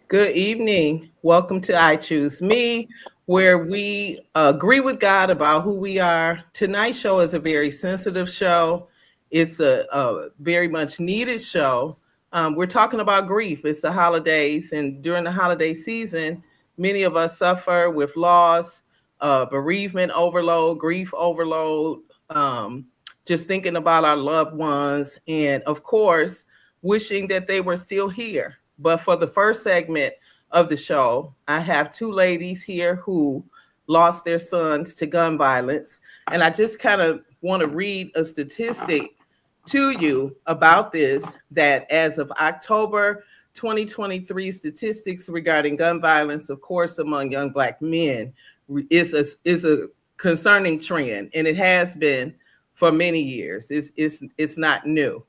Good evening. Welcome to I Choose Me, where we agree with God about who we are. Tonight's show is a very sensitive show. It's a very much needed show. We're talking about grief. It's the holidays, and during the holiday season, many of us suffer with loss, bereavement overload, grief overload, just thinking about our loved ones, and of course, wishing that they were still here. But for the first segment of the show, I have two ladies here who lost their sons to gun violence. And I just kind of want to read a statistic to you about this, that as of October 2023, statistics regarding gun violence, of course, among young Black men is a concerning trend, and it has been for many years. It's not new.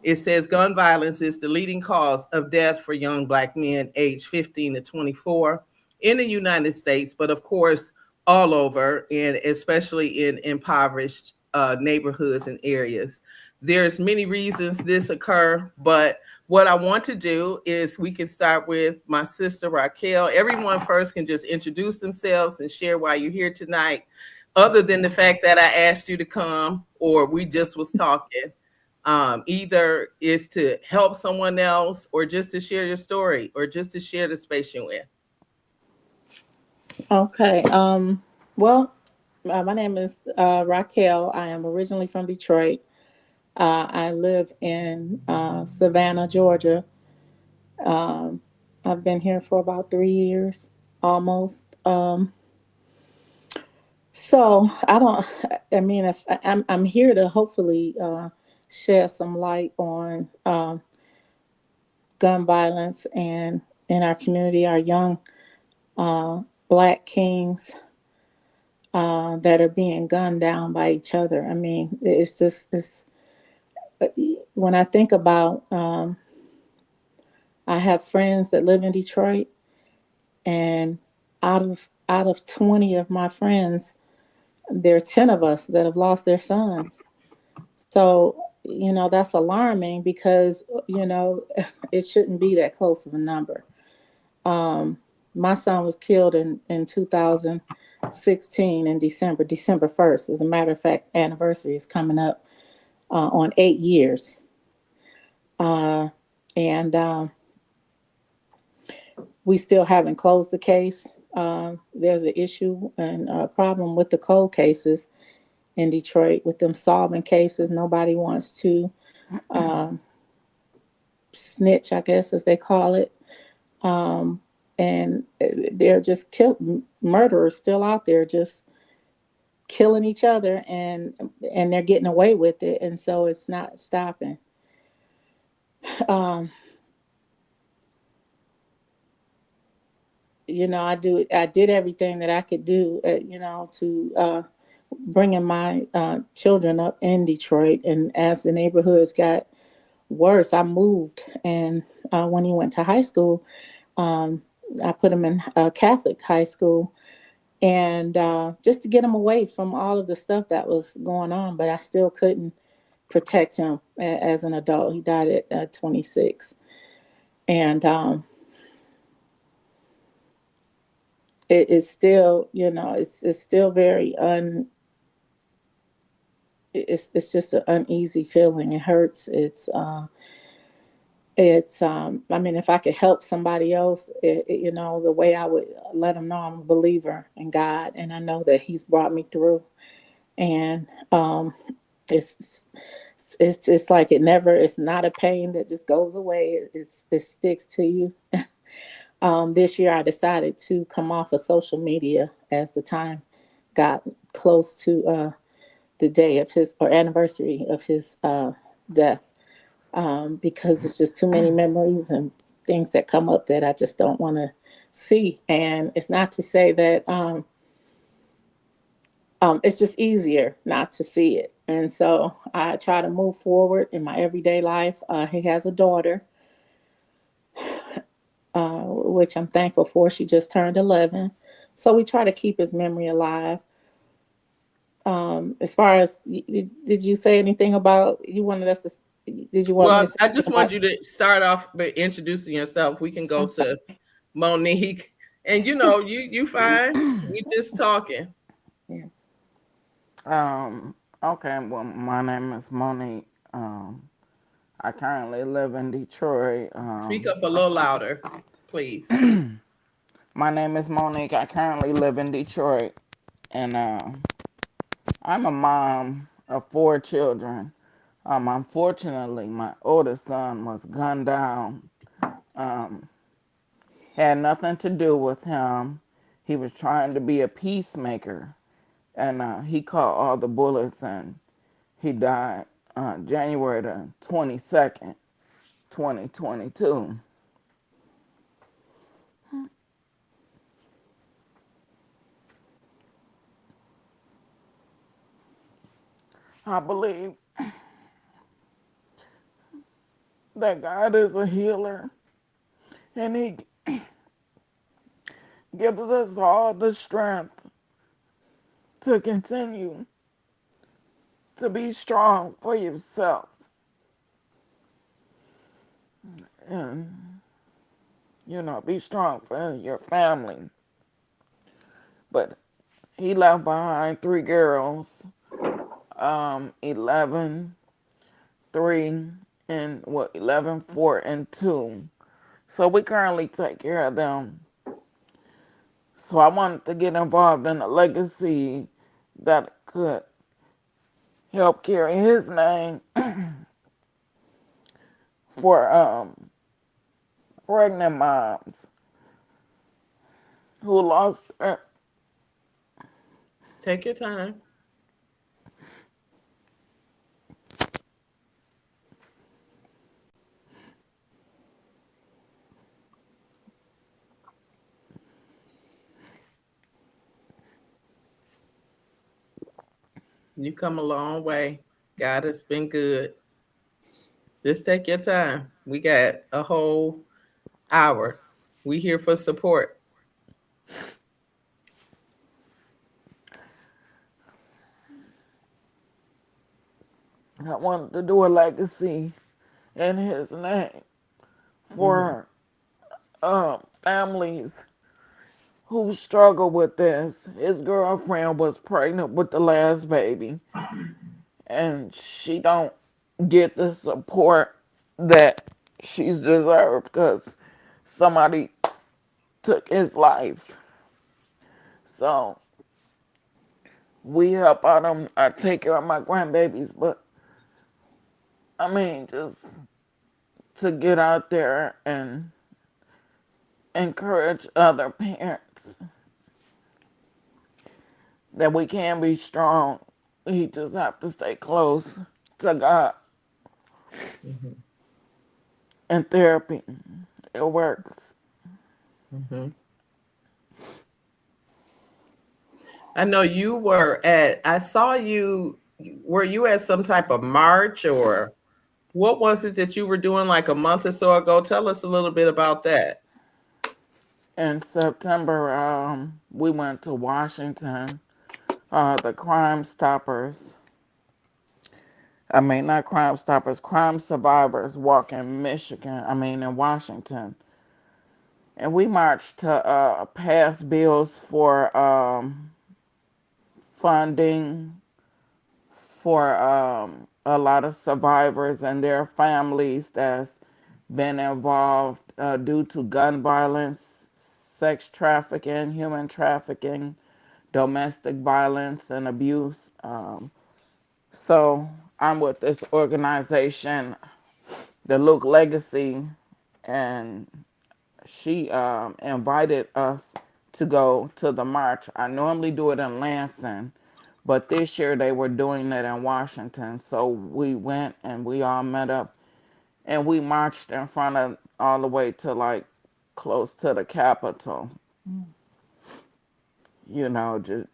It says gun violence is the leading cause of death for young Black men aged 15 to 24 in the United States, but of course, all over, and especially in impoverished neighborhoods and areas. There's many reasons this occur, but what I want to do is we can start with my sister Raquel. Everyone first can just introduce themselves and share why you're here tonight, other than the fact that I asked you to come or we just was talking. Either is to help someone else or just to share your story or just to share the space you're in. Okay. Well, my name is Raquel. I am originally from Detroit. I live in Savannah, Georgia. Um, I've been here for about 3 years, almost. So I don't. I mean, if I'm here to hopefully shed some light on gun violence and in our community, our young uh, Black kings that are being gunned down by each other. I mean, it's just it's when I think about. I have friends that live in Detroit, and out of 20 of my friends, there are 10 of us that have lost their sons. So that's alarming because it shouldn't be that close of a number. Um, my son was killed in 2016 in December 1st. As a matter of fact, anniversary is coming up on 8 years. And we still haven't closed the case. There's an issue and a problem with the cold cases in Detroit with them solving cases. Nobody wants to um, snitch, I guess, as they call it. Um, and they're just murderers still out there just killing each other, and they're getting away with it, and so it's not stopping. um, I did everything that I could do, to bringing my children up in Detroit, and as the neighborhoods got worse, I moved. And when he went to high school, um, I put him in a Catholic high school, and just to get him away from all of the stuff that was going on. But I still couldn't protect him as an adult. He died at 26, and it's still, it's still very it's just an uneasy feeling. It hurts. I mean, if I could help somebody else, the way I would let them know I'm a believer in God, and I know that He's brought me through. And it's it's like it's not a pain that just goes away. It sticks to you. This year I decided to come off of social media as the time got close to the day of his, or anniversary of his death, because it's just too many memories and things that come up that I just don't want to see. And it's not to say that it's just easier not to see it. And so I try to move forward in my everyday life. He has a daughter, which I'm thankful for. She just turned 11. So we try to keep his memory alive. As far as, did you say anything about, you wanted us to, did you want me to Well, say I just anything want about, you to start off by introducing yourself. We can go I'm sorry. to Monique. And you fine. We just talking. Yeah. Okay, well, my name is Monique. I currently live in Detroit. Speak up a little louder, please. My name is Monique. I currently live in Detroit, and I'm a mom of four children. Unfortunately, my oldest son was gunned down. Um, had nothing to do with him. He was trying to be a peacemaker, and he caught all the bullets, and he died January the 22nd, 2022. I believe that God is a healer, and He gives us all the strength to continue to be strong for yourself and, be strong for your family. But He left behind three girls, 11, 3, and 11, 4, and 2. So we currently take care of them. So I wanted to get involved in a legacy that could help carry his name for pregnant moms who lost Take your time. You come a long way. God has been good. Just take your time. We got a whole hour. We here for support. I wanted to do a legacy in his name Hmm. for families who struggle with this. His girlfriend was pregnant with the last baby, and she don't get the support that she's deserved because somebody took his life. So we help out him. I take care of my grandbabies, but I mean, just to get out there and encourage other parents that we can be strong. We just have to stay close to God Hmm. and therapy. It works. Hmm. I know you were at, I saw you, were you at some type of march or what was it that you were doing like a month or so ago? Tell us a little bit about that. In September, we went to Washington. The Crime Stoppers, I mean, not Crime Stoppers, Crime Survivors walk in Michigan, I mean, in Washington. And we marched to pass bills for funding for a lot of survivors and their families that's been involved due to gun violence, sex trafficking, human trafficking, domestic violence, and abuse. So I'm with this organization, the Luke Legacy, and she invited us to go to the march. I normally do it in Lansing, but this year they were doing it in Washington. So we went and we all met up and we marched in front of all the way to like close to the Capitol. Mm.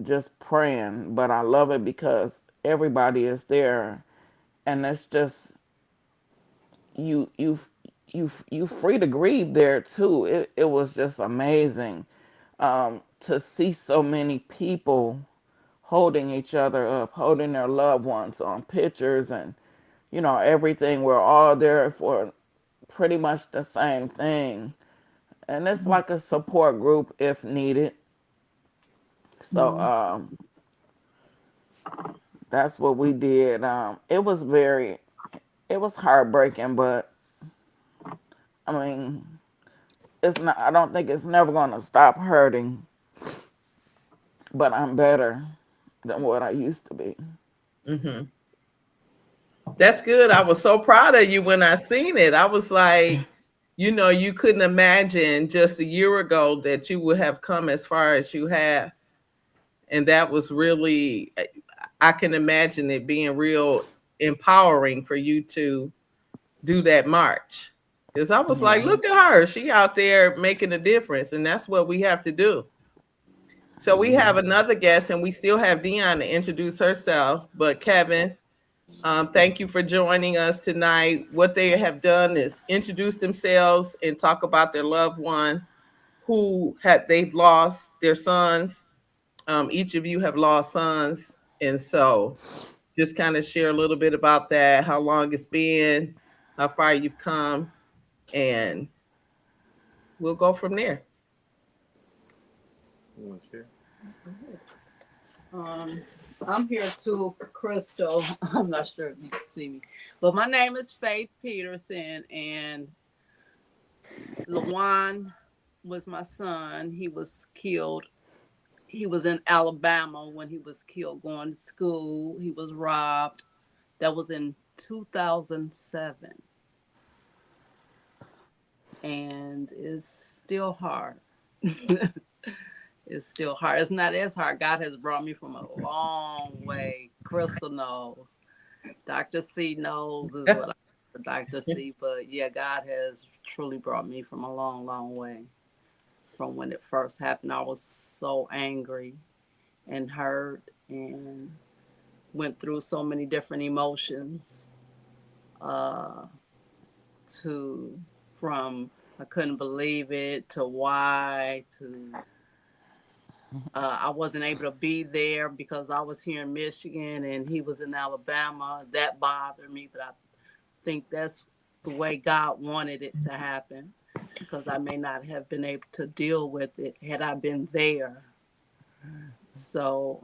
Just praying. But I love it because everybody is there, and it's just you you you free to grieve there too. It was just amazing to see so many people holding each other up, holding their loved ones on pictures and everything. We're all there for pretty much the same thing. and it's like a support group if needed. So Mm. that's what we did. It was heartbreaking, but I mean, it's not. I don't think it's never gonna stop hurting. But I'm better than what I used to be. Hmm. That's good. I was so proud of you when I seen it. I was like, you couldn't imagine just a year ago that you would have come as far as you have. And that was really, I can imagine it being real empowering for you to do that march. Because I was like, Yeah. look at her. She out there making a difference. And that's what we have to do. So we have another guest, and we still have Dion to introduce herself. But Kevin, thank you for joining us tonight. What they have done is introduce themselves and talk about their loved one they've lost their sons. Each of you have lost sons, and so just kind of share a little bit about that, how long it's been, how far you've come, and we'll go from there. You want to share? Um, I'm here too, Crystal. I'm not sure if you can see me, but my name is Faith Peterson, and Lawan was my son. He was killed. He was in Alabama when he was killed going to school. He was robbed. That was in 2007, and it's still hard. It's still hard. It's not as hard. God has brought me from a long way. Crystal knows. Dr. C knows is what I Dr. C. But yeah, God has truly brought me from a long, long way. From when it first happened, I was so angry and hurt and went through so many different emotions. Uh, to from I couldn't believe it to why to I wasn't able to be there because I was here in Michigan and he was in Alabama. That bothered me, but I think that's the way God wanted it to happen because I may not have been able to deal with it had I been there. So,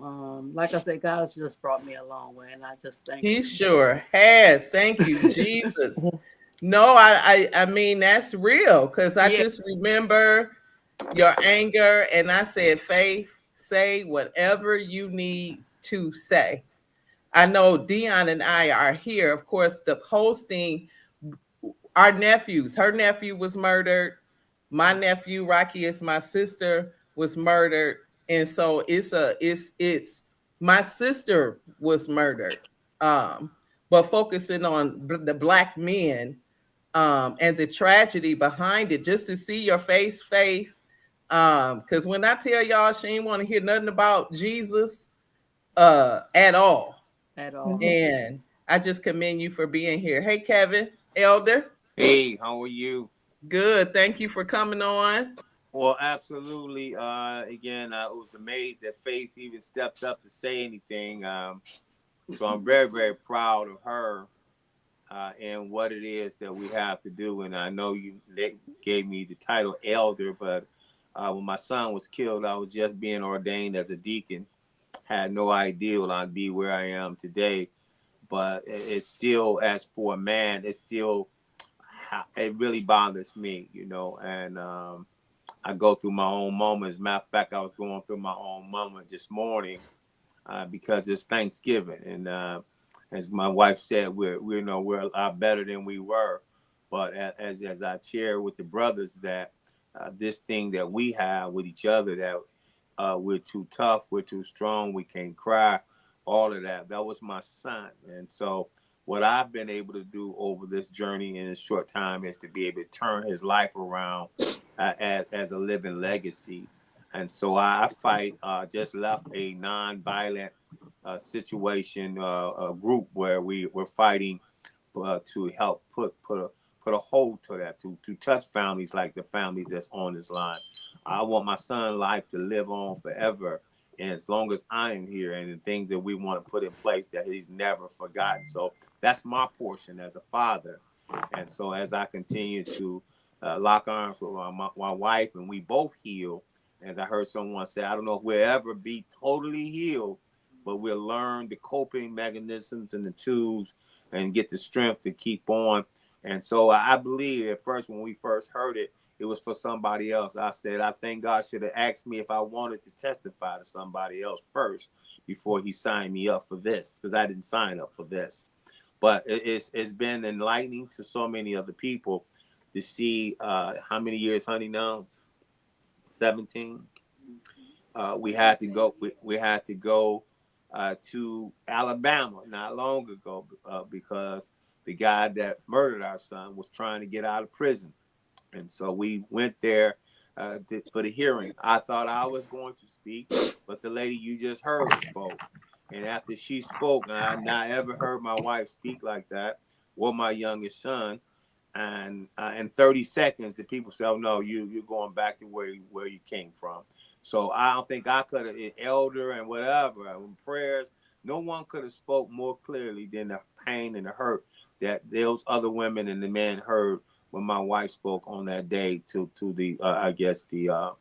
like I said, God's just brought me a long way, and I just thank He Him. sure has. Thank you, Jesus. No, I mean that's real because I Yeah, just remember your anger, and I said, Faith, say whatever you need to say. I know Dion and I are here. Of course, the hosting our nephews. Her nephew was murdered. My nephew, Rocky, is my sister, was murdered. And so it's my sister was murdered. Um, but focusing on the black men and the tragedy behind it, just to see your face, Faith. Because when I tell y'all she ain't want to hear nothing about Jesus at all. at all. Mhm. And I just commend you for being here. Hey, Kevin, Elder. Hey, how are you? Good. Thank you for coming on. Well, absolutely. Again, I was amazed that Faith even stepped up to say anything. So I'm very, very proud of her and what it is that we have to do. And I know they gave me the title elder, but when my son was killed, I was just being ordained as a deacon. Had no idea I'd be where I am today. But it's still, as for a man, it's still, it really bothers me, and I go through my own moments. Matter of fact, I was going through my own moment this morning because it's Thanksgiving, and as my wife said, we're a lot better than we were. But as I share with the brothers that this thing that we have with each other, that we're too tough, we're too strong, we can't cry, all of that. That was my son, and so what I've been able to do over this journey in a short time is to be able to turn his life around as a living legacy. And so I fight, just left a non-violent situation, a group where we're fighting to help put a hold to that, to touch families like the families that's on this line. I want my son's life to live on forever. And as long as I am here and the things that we want to put in place that he's never forgotten. So that's my portion as a father. And so as I continue to lock arms with my wife, and we both heal. As I heard someone say, I don't know if we'll ever be totally healed, but we'll learn the coping mechanisms and the tools and get the strength to keep on. And so I believe at first, when we first heard it, it was for somebody else. I said, I think God should have asked me if I wanted to testify to somebody else first before he signed me up for this, because I didn't sign up for this. But it's been enlightening to so many other people to see how many years Honey knows. 17. We had to go. We had to go to Alabama not long ago because the guy that murdered our son was trying to get out of prison, and so we went there for the hearing. I thought I was going to speak, but the lady you just heard spoke, and after she spoke, I not ever heard my wife speak like that, or my youngest son. And in 30 seconds, the people say, "Oh no, you're going back to where you came from." So I don't think I could have, elder and whatever, prayers. No one could have spoke more clearly than the pain and the hurt that those other women and the men heard when my wife spoke on that day to the I guess the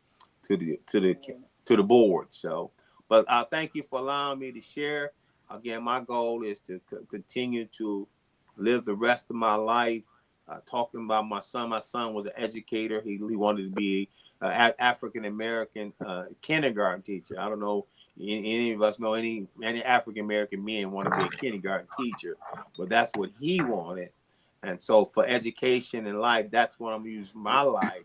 to the board. So, but thank you for allowing me to share. Again, my goal is to continue to live the rest of my life talking about my son. My son was an educator. He wanted to be an African American kindergarten teacher. I don't know any of us know any African American men want to be a kindergarten teacher, but that's what he wanted. And so for education and life, that's what I'm using my life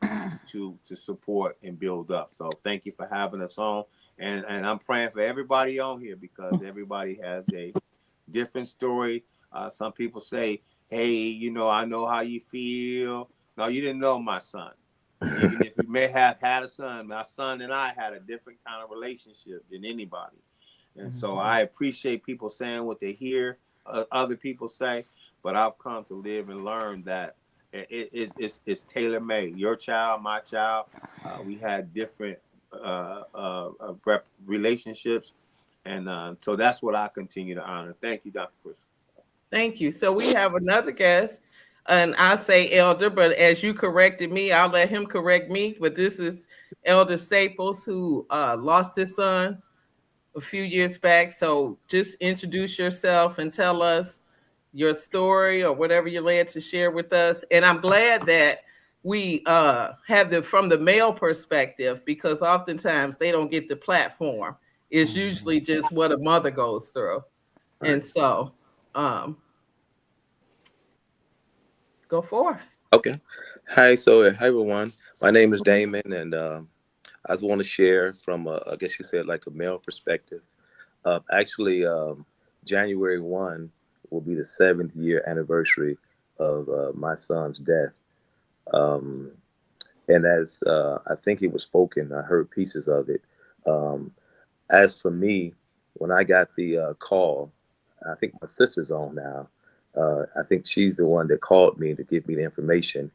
to support and build up. So thank you for having us on. And I'm praying for everybody on here because everybody has a different story. Some people say, hey, I know how you feel. No, you didn't know my son. Even if you may have had a son, my son and I had a different kind of relationship than anybody. And so I appreciate people saying what they hear other people say, but I've come to live and learn that it's tailor-made. Your child, my child, we had different relationships. And so that's what I continue to honor. Thank you, Dr. Chris. Thank you. So we have another guest, and I say elder, but as you corrected me, I'll let him correct me. But this is Elder Staples, who lost his son a few years back. So just introduce yourself and tell us your story or whatever you're led to share with us. And I'm glad that we have the from the male perspective, because oftentimes they don't get the platform. It's usually just what a mother goes through. Right. And so go forth. Okay. Hi. So, hi everyone. My name is Damon, and I just want to share from, I guess you said, like a male perspective. Actually, January 1 will be the 7th year anniversary of my son's death. Um, and as I think it was spoken, I heard pieces of it. Um, as for me, when I got the call, I think my sister's on now. I think she's the one that called me to give me the information.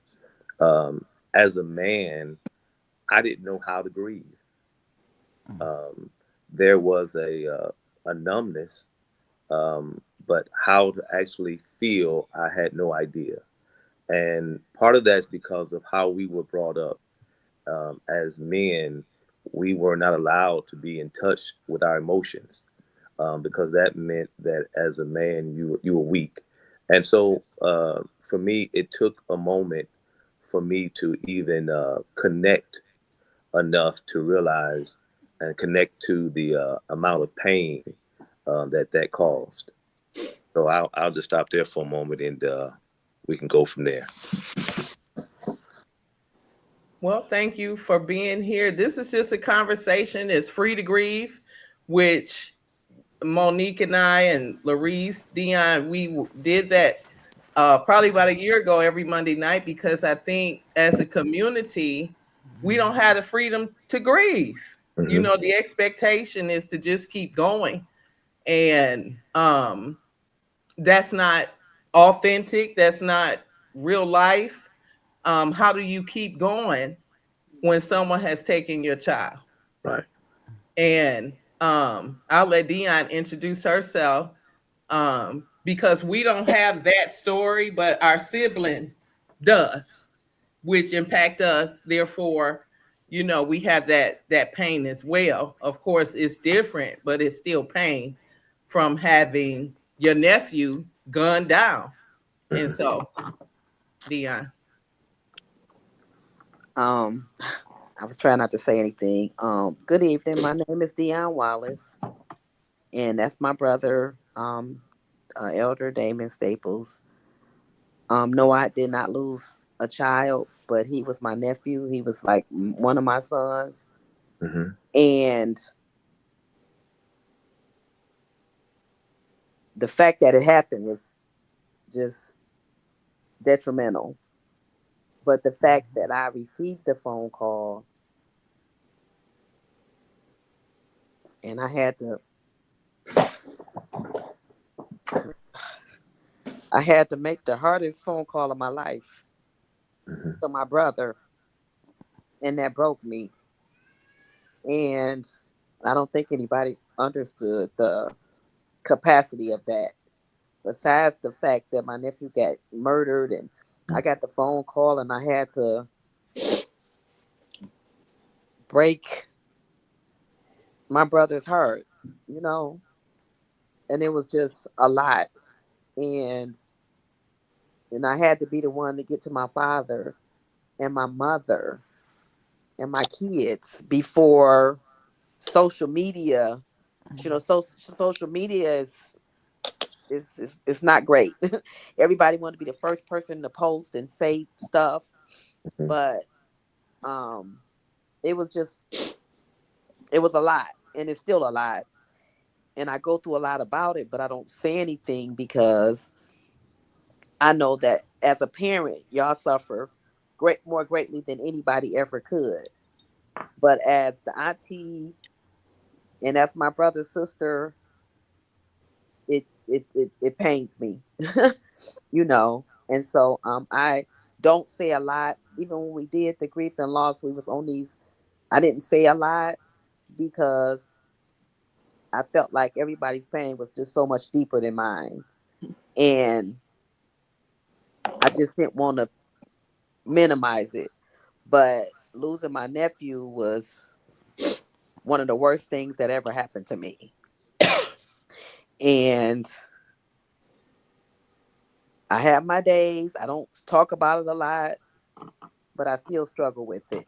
As a man, I didn't know how to grieve. Um, there was a numbness, but how to actually feel, I had no idea. And part of that is because of how we were brought up. As men, we were not allowed to be in touch with our emotions, because that meant that as a man, you were weak. And so for me, it took a moment for me to even connect enough to realize and connect to the amount of pain that caused. So I'll just stop there for a moment, and we can go from there. Well, thank you for being here. This is just a conversation. It's free to grieve, which Monique and I and Larice, Dion, we did that probably about a year ago every Monday night, because I think as a community, we don't have the freedom to grieve. You Hmm. know, the expectation is to just keep going. And that's not authentic. That's not real life. How do you keep going when someone has taken your child? Right. And I'll let Dion introduce herself, because we don't have that story, but our sibling does. which impact us. Therefore, we have that pain as well. Of course, it's different, but it's still pain from having your nephew gunned down. And so, Dion. Um, I was trying not to say anything. Good evening. My name is Dion Wallace, and that's my brother, Elder Damon Staples. No, I did not lose a child, but he was my nephew. He was like one of my sons, Mm-hmm. and the fact that it happened was just detrimental. But the fact that I received the phone call and I had to make the hardest phone call of my life Mm-hmm. to my brother, and that broke me. And I don't think anybody understood the capacity of that. Besides the fact that my nephew got murdered, and I got the phone call, and I had to break my brother's heart, you know, and it was just a lot. And I had to be the one to get to my father and my mother and my kids before social media. Social media is not great. Everybody wanted to be the first person to post and say stuff, but um, it was just it was a lot, and it's still a lot. And I go through a lot about it, but I don't say anything because I know that as a parent, y'all suffer more greatly than anybody ever could. But as the auntie and as my brother's sister, it pains me, you know. And so I don't say a lot. Even when we did the grief and loss, we was on these. I didn't say a lot because I felt like everybody's pain was just so much deeper than mine, and I just didn't want to minimize it. But losing my nephew was one of the worst things that ever happened to me, and I have my days. I don't talk about it a lot, but I still struggle with it.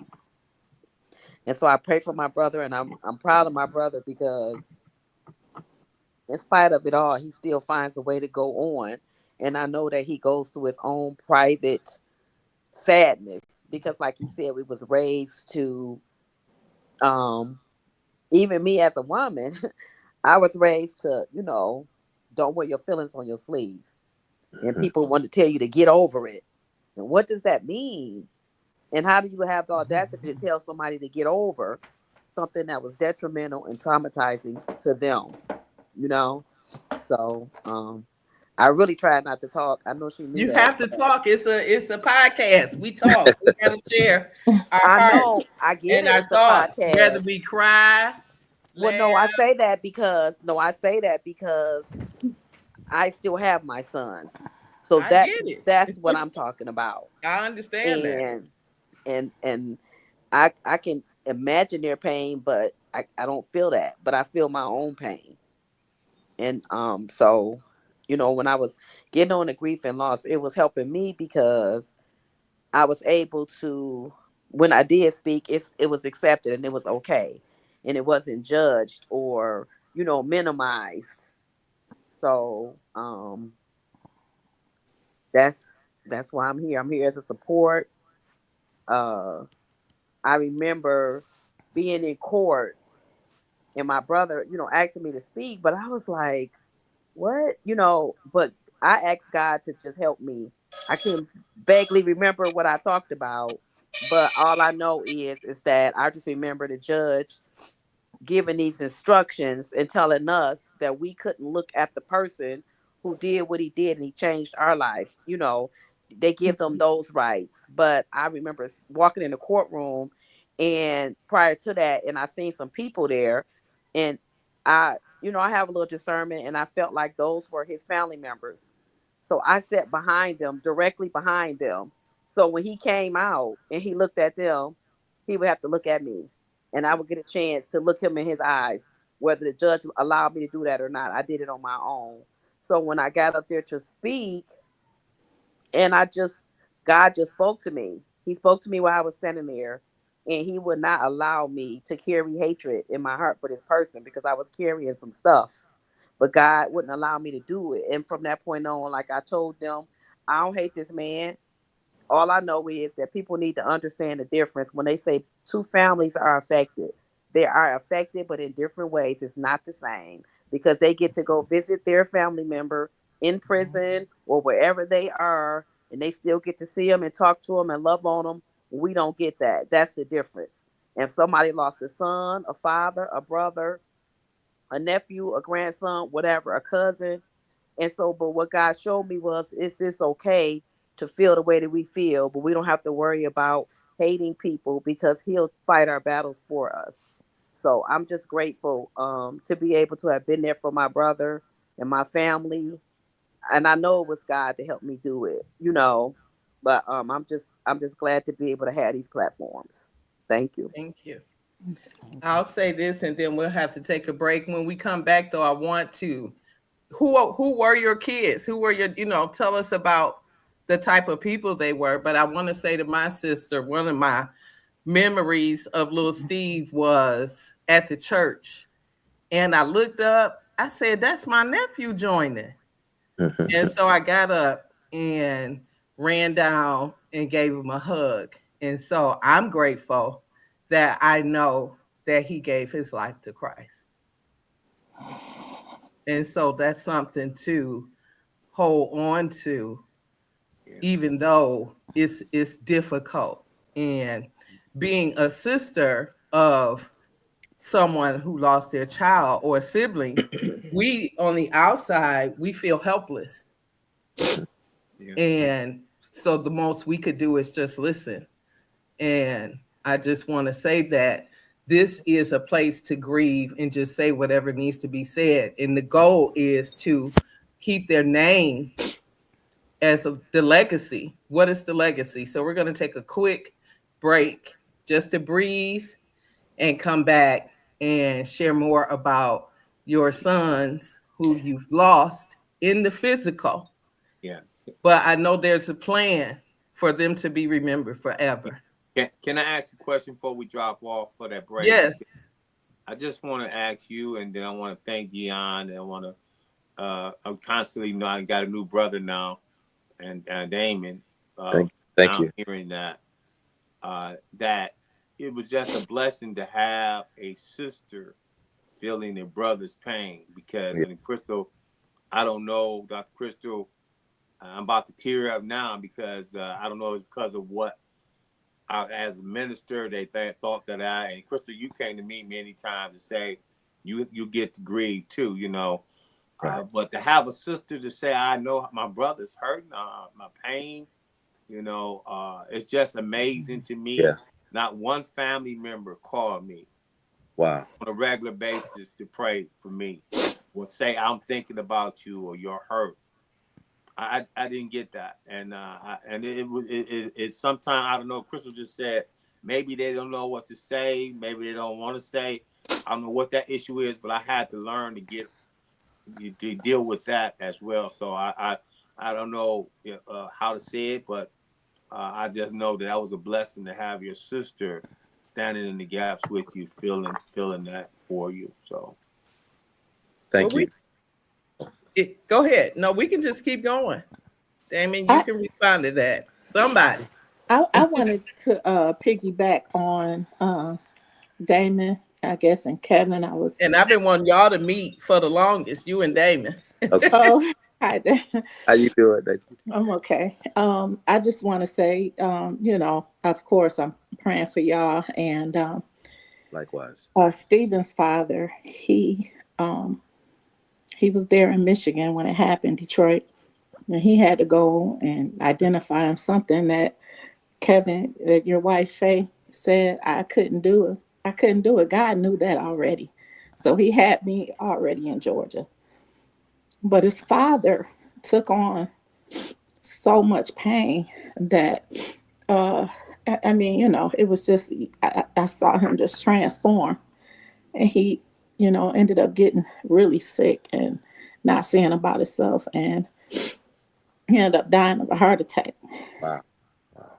And so I pray for my brother, and I'm proud of my brother because in spite of it all, he still finds a way to go on. And I know that he goes through his own private sadness because, like he said, we was raised to, um, even me as a woman, I was raised to, don't wear your feelings on your sleeve. And people want to tell you to get over it. And what does that mean? And how do you have the audacity to tell somebody to get over something that was detrimental and traumatizing to them? You know? So I really tried not to talk. I know she knew You that, have to but talk. It's a podcast. We talk. We got to share our I hearts know I get and it. our It's a thoughts, whether podcast. we cry, Well, laugh. I say that because I still have my sons. So I get that's what it. I'm talking about. I understand that. And and I can imagine their pain, but I don't feel that. But I feel my own pain. And so when I was getting on the grief and loss, it was helping me because I was able to, when I did speak, it was accepted and it was okay. And it wasn't judged or, minimized. So that's why I'm here. I'm here as a support. Uh I remember being in court and my brother, asking me to speak, but I was like, what? But I asked God to just help me. I can vaguely remember what I talked about, but all I know is that I just remember the judge giving these instructions and telling us that we couldn't look at the person who did what he did and he changed our life. They give them those rights. But I remember walking in the courtroom and prior to that, and I seen some people there, and I have a little discernment, and I felt like those were his family members. So I sat behind them, directly behind them, So when he came out and he looked at them, he would have to look at me, and I would get a chance to look him in his eyes, whether the judge allowed me to do that or not. I did it on my own. So when I got up there to speak, and God just spoke to me. He spoke to me while I was standing there, and he would not allow me to carry hatred in my heart for this person because I was carrying some stuff. But God wouldn't allow me to do it. And from that point on, like I told them, I don't hate this man. All I know is that people need to understand the difference when they say two families are affected. They are affected, but in different ways. It's not the same because they get to go visit their family member in prison or wherever they are, and they still get to see them and talk to them and love on them. We don't get that. That's the difference. If somebody lost a son, a father, a brother, a nephew, a grandson, whatever, a cousin, and so, but what God showed me was it's okay to feel the way that we feel, but we don't have to worry about hating people because He'll fight our battles for us. So I'm just grateful to be able to have been there for my brother and my family, and I know it was God to help me do it, you know. But I'm just glad to be able to have these platforms. Thank you. Thank you. I'll say this, and then we'll have to take a break. When we come back, though, I want to. Who were your kids? Who were your, tell us about the type of people they were. But I want to say to my sister, one of my memories of little Steve was at the church. And I looked up, I said, that's my nephew joining. And so I got up and ran down and gave him a hug. And so I'm grateful that I know that he gave his life to Christ. And so that's something to hold on to, even though it's difficult. And being a sister of someone who lost their child or a sibling, we on the outside, we feel helpless. Yeah. And so the most we could do is just listen. And I just want to say that this is a place to grieve and just say whatever needs to be said. And the goal is to keep their name as the legacy. What is the legacy? So we're going to take a quick break just to breathe and come back and share more about your sons who you've lost in the physical. Yeah. But I know there's a plan for them to be remembered forever. Can I ask a question before we drop off for that break? Yes. I just want to ask you, and then I want to thank Dion, and I want to, I'm constantly, I got a new brother now, and Damon. Thank you. Hearing that, that it was just a blessing to have a sister feeling a brother's pain, because I mean, Christal, I don't know, Dr. Christal, I'm about to tear up now because I don't know, it's because of what, as a minister, they thought that and Christal, you came to me many times to say, you get to grieve too, Right. But to have a sister to say, I know my brother's hurting, my pain, it's just amazing to me. Yeah. Not one family member called me. Wow. On a regular basis to pray for me, or say, I'm thinking about you or you're hurt. I didn't get that, and it's sometimes, I don't know. Christal just said maybe they don't know what to say, maybe they don't want to say. I don't know what that issue is, but I had to learn to deal with that as well. So I don't know how to say it, but I just know that was a blessing to have your sister standing in the gaps with you, feeling that for you. So thank you. Go ahead. No, we can just keep going. Damon, you can respond to that. Somebody. I wanted to piggyback on Damon, I guess, and Kevin. And I've been wanting y'all to meet for the longest, you and Damon. Okay. Oh, hi, Damon. How you doing? I'm okay. I just want to say, of course, I'm praying for y'all, and likewise. Stephen's father, he was there in Michigan when it happened, Detroit, and he had to go and identify him, something that Kevin, that your wife Faye said, I couldn't do it. I couldn't do it. God knew that already. So he had me already in Georgia. But his father took on so much pain that I mean, it was just, I saw him just transform. And he, ended up getting really sick and not seeing about himself. And he ended up dying of a heart attack, Wow. Wow.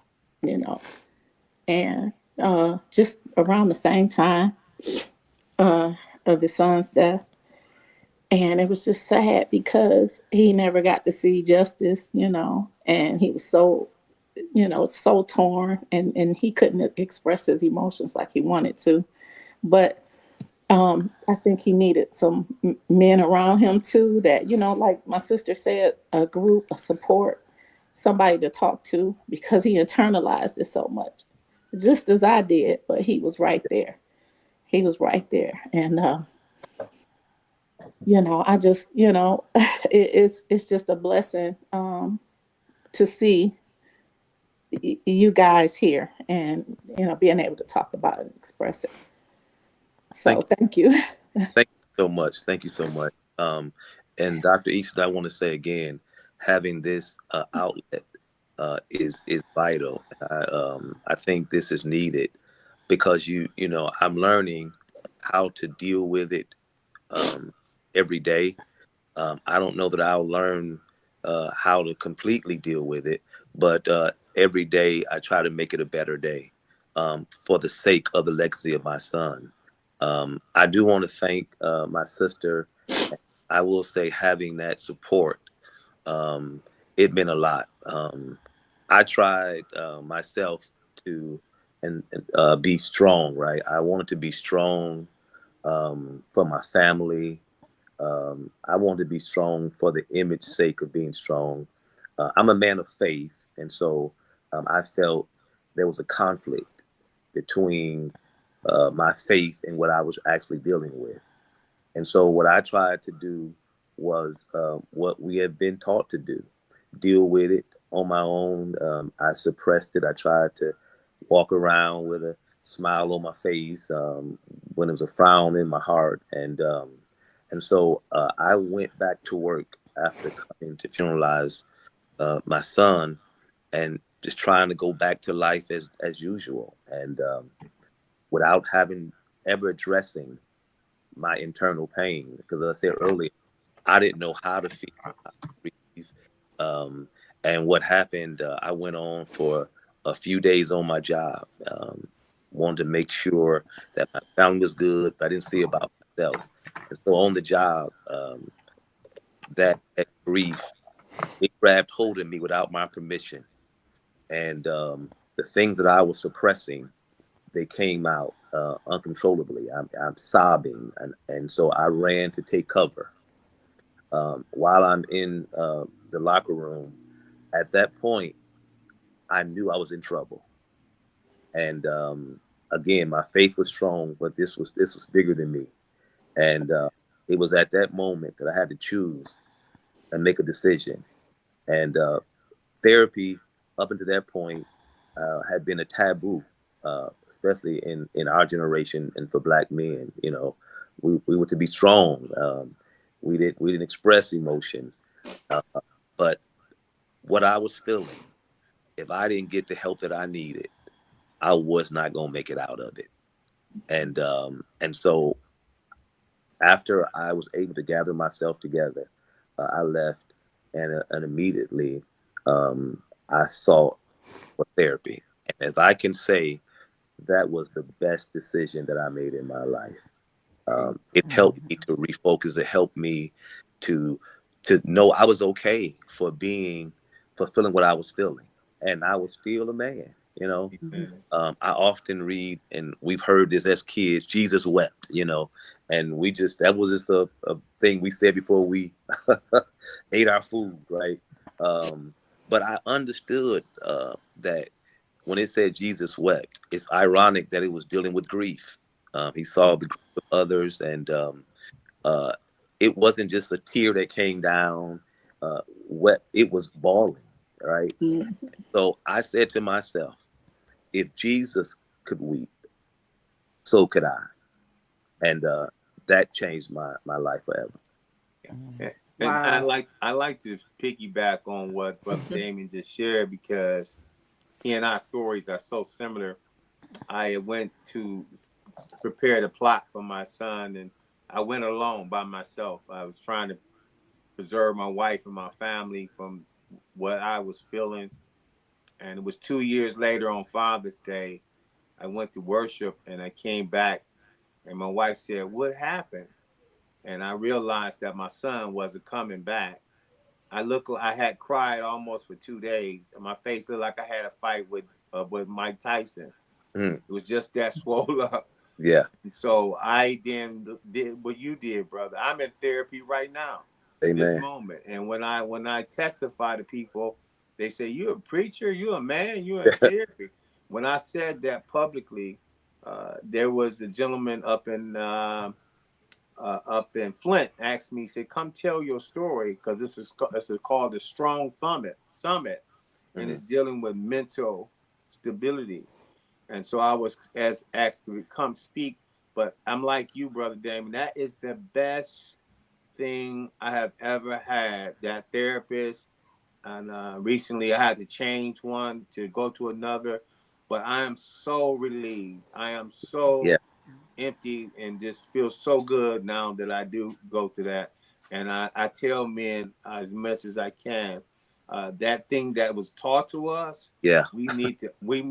you know. And just around the same time of his son's death. And it was just sad because he never got to see justice, and he was so, so torn, and he couldn't express his emotions like he wanted to. But I think he needed some men around him too that, like my sister said, a group, a support, somebody to talk to, because he internalized it so much, just as I did. But he was right there. He was right there. And, I just, it's just a blessing to see you guys here and, being able to talk about it and express it. So Thank thank you. Thank you so much. Thank you so much. And Dr. Easton, I want to say again, having this outlet is vital. I think this is needed because I'm learning how to deal with it every day. I don't know that I'll learn how to completely deal with it, but every day I try to make it a better day for the sake of the legacy of my son. I do want to thank my sister. I will say having that support, it meant a lot. I tried myself to and be strong, right? I wanted to be strong for my family. I want to be strong for the image sake of being strong. I'm a man of faith, and so I felt there was a conflict between my faith and what I was actually dealing with. And so what I tried to do was what we had been taught to do, deal with it on my own. I suppressed it. I tried to walk around with a smile on my face when there was a frown in my heart. And so I went back to work after coming to funeralize my son and just trying to go back to life as usual. And without having ever addressing my internal pain, because as I said earlier, I didn't know how to feel, how to breathe. Um, and what happened, I went on for a few days on my job, wanted to make sure that my family was good, but I didn't see about myself. And so on the job, that grief, it grabbed hold of me without my permission. And the things that I was suppressing, they came out uncontrollably. I'm sobbing, and so I ran to take cover. While I'm in the locker room, at that point, I knew I was in trouble. And again, my faith was strong, but this was bigger than me. And it was at that moment that I had to choose and make a decision. And therapy, up until that point, had been a taboo, especially in our generation and for Black men. We were to be strong. We didn't express emotions. Uh, but what I was feeling, if I didn't get the help that I needed, I was not gonna make it out of it. And so after I was able to gather myself together, I left and immediately I sought for therapy. And if I can say that was the best decision that I made in my life. It helped me to refocus. It helped me to know I was okay for feeling what I was feeling, and I was still a man. I often read, and we've heard this as kids, Jesus wept. And that was just a thing we said before we ate our food, right? But I understood that when it said Jesus wept, it's ironic that it was dealing with grief. He saw the grief of others, and uh, it wasn't just a tear that came down. Wet, it was bawling, right? So I said to myself, if Jesus could weep, so could I, and that changed my life forever. And Wow. I like to piggyback on what Brother Damien just shared, because he and our stories are so similar. I went to prepare the plot for my son, and I went alone by myself. I was trying to preserve my wife and my family from what I was feeling. And it was 2 years later on Father's Day, I went to worship and I came back, and my wife said, "What happened?" And I realized that my son wasn't coming back. I had cried almost for 2 days, and my face looked like I had a fight with Mike Tyson. Mm. It was just that swollen up. Yeah. So I then did what you did, brother. I'm in therapy right now, this Amen. moment. And when I testify to people, they say, "You're a preacher, you're a man, you're in therapy." When I said that publicly, there was a gentleman up in Flint asked me, said, "Come tell your story, because this is called the Strong Summit, and Mm-hmm. it's dealing with mental stability." And so I was asked to come speak. But I'm like you, Brother Damon. That is the best thing I have ever had. That therapist. And recently I had to change one to go to another. But I am so relieved. I am Yeah. so empty and just feel so good now that I do go to that. And I tell men as much as I can, that thing that was taught to us, Yeah. we need to we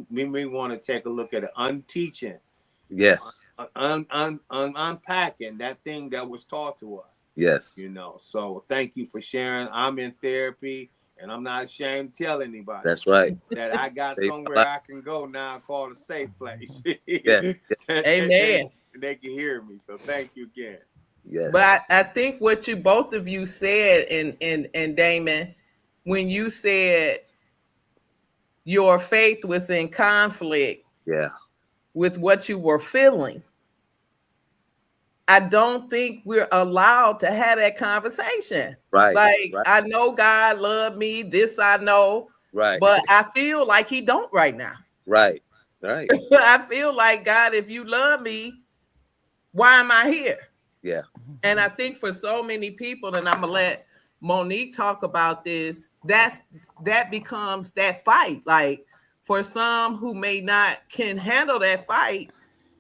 want to take a look at it, unteaching, Yes. unpacking that thing that was taught to us. Yes. So thank you for sharing. I'm in therapy, and I'm not ashamed to tell anybody That's right. that I got Save my somewhere life. I can go now called a safe place. Yes. Amen. They can hear me. So thank you again. But Yes. I think what you both of you said, and Damon, when you said your faith was in conflict Yeah. with what you were feeling, I don't think we're allowed to have that conversation. Right. Like, Right. I know God loved me, this I know, Right. but I feel like he don't right now. Right. Right. I feel like, God, if you love me, why am I here? Yeah. And I think for so many people, and I'm gonna let Monique talk about this, that becomes that fight. Like, for some who may not can handle that fight,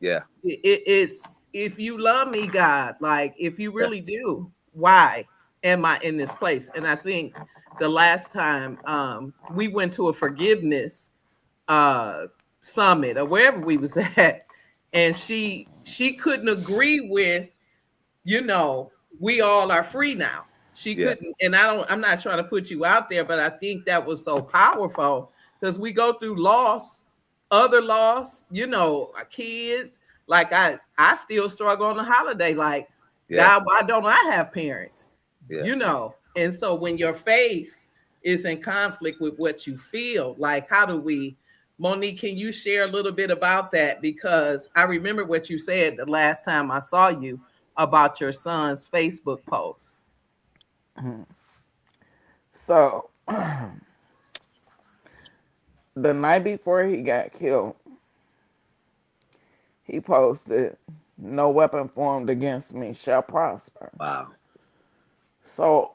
Yeah. it's, if you love me, God, like, if you Yeah. really do, why am I in this place? And I think the last time we went to a forgiveness uh summit or wherever we was at, and she couldn't agree with, you know, we all are free now. She Yeah. couldn't, and I'm not trying to put you out there, but I think that was so powerful because we go through loss, other loss, you know, our kids. Like, I still struggle on the holiday. Like, Yeah. God, why don't I have parents? Yeah. You know, and so when your faith is in conflict with what you feel, like, how do we, Monique, can you share a little bit about that? Because I remember what you said the last time I saw you about your son's Facebook post. So the night before he got killed, he posted, "No weapon formed against me shall prosper." Wow. So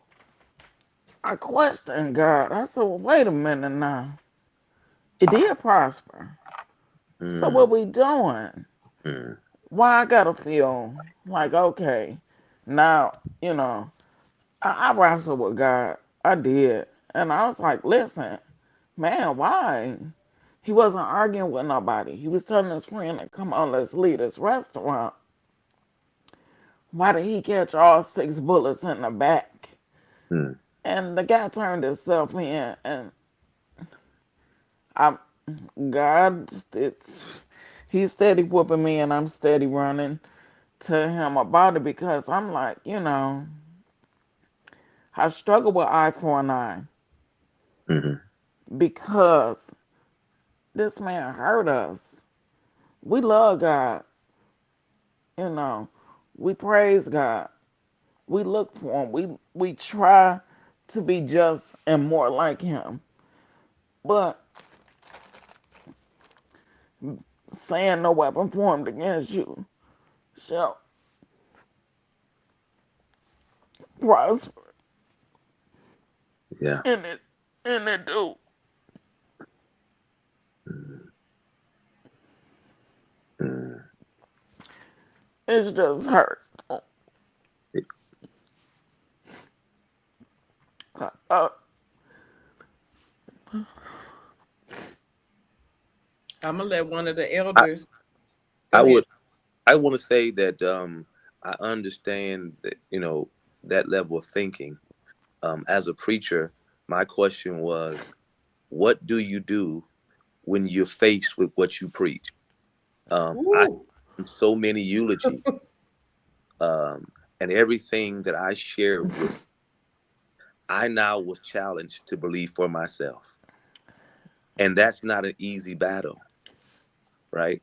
I questioned God. I said, "Well, wait a minute now. It did prosper. So Mm. what we doing? Mm. Why I gotta feel like, okay, now, I wrestled with God. I did. And I was like, listen, man, why? He wasn't arguing with nobody. He was telling his friend to come on, let's leave this restaurant. Why did he catch all 6 bullets in the back? Mm. And the guy turned himself in, and I'm God. He's steady whooping me, and I'm steady running to him about it because I'm like, I struggle with eye for an eye Mm-hmm. because this man hurt us. We love God, you know. We praise God. We look for him. We try to be just and more like him. But saying no weapon formed against you shall prosper, Yeah. and it do. It's just hurt. Uh, I'm gonna let one of the I, elders I go ahead. would I want to say that I understand that, that level of thinking. As a preacher, my question was, what do you do when you're faced with what you preach? I Woo. so many eulogies, um, and everything that I shared with, I now was challenged to believe for myself, and that's not an easy battle, right?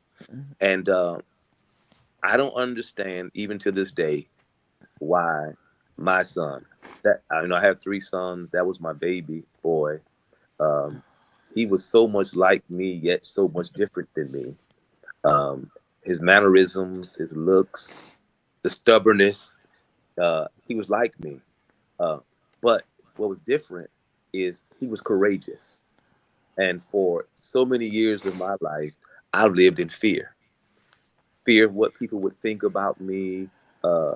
And I don't understand even to this day why my son, that I have three sons, that was my baby boy. Um, he was so much like me, yet so much different than me. His mannerisms, his looks, the stubbornness, he was like me. Uh, but what was different is he was courageous. And for so many years of my life, I lived in fear. Fear of what people would think about me. Uh,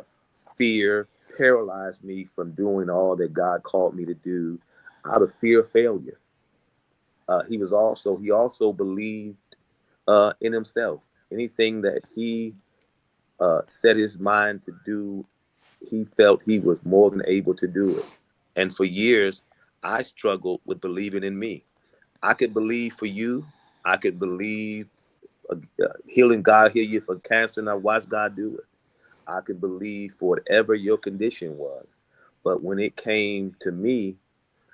Fear paralyzed me from doing all that God called me to do out of fear of failure. He also believed in himself. Anything that he set his mind to do, he felt he was more than able to do it. And for years, I struggled with believing in me. I could believe for you. I could believe healing God heal you from cancer, and I watched God do it. I could believe for whatever your condition was. But when it came to me,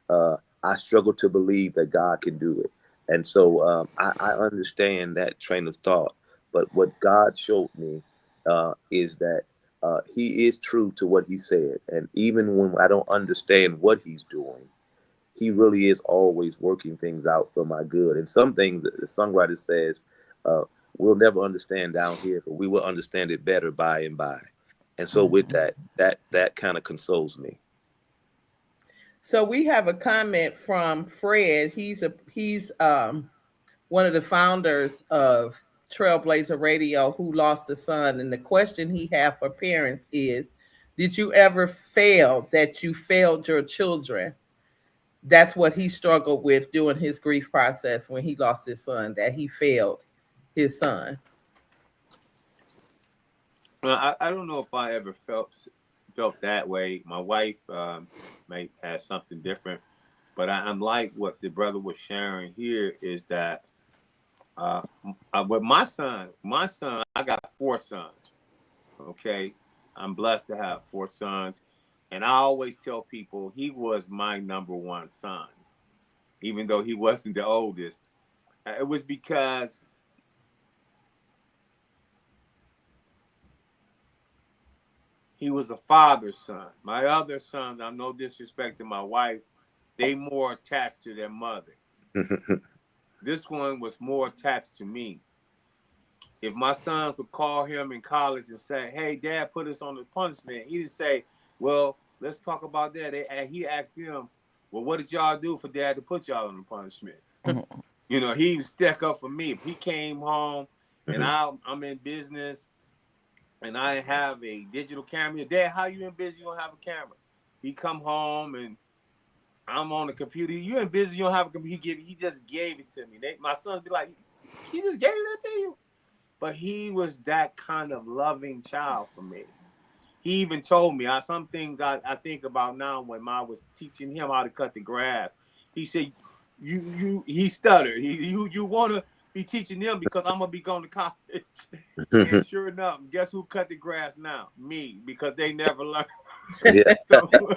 I struggle to believe that God can do it. And so I understand that train of thought. But what God showed me is that He is true to what He said. And even when I don't understand what He's doing, He really is always working things out for my good. And some things, the songwriter says, uh, we'll never understand down here, but we will understand it better by and by. And so with that kind of consoles me. So we have a comment from Fred. He's one of the founders of Trailblazer Radio who lost a son. And the question he had for parents is, did you ever fail that you failed your children? That's what he struggled with during his grief process when he lost his son, that he failed his son. I don't know if I ever felt that way. My wife may have something different, but I'm like what the brother was sharing here is that with my son, I got four sons. Okay, I'm blessed to have four sons, and I always tell people he was my number one son, even though he wasn't the oldest. It was because he was a father's son. My other sons, I'm no disrespect to my wife, they more attached to their mother. This one was more attached to me. If my sons would call him in college and say, "Hey, Dad, put us on the punishment," he didn't say, "Well, let's talk about that." He asked them, "Well, what did y'all do for Dad to put y'all on the punishment?" He would stick up for me. If he came home and Mhm. I'm in business and I have a digital camera, "Dad, how you in business? You don't have a camera." He come home and I'm on the computer. "You in business? You don't have a computer." He just gave it to me. My sons be like, "He just gave that to you." But he was that kind of loving child for me. He even told me some things I think about now when I was teaching him how to cut the grass. He said, he stuttered. You want to be teaching them because I'm gonna be going to college. And sure enough, guess who cut the grass now? Me, because they never learned. Yeah. So,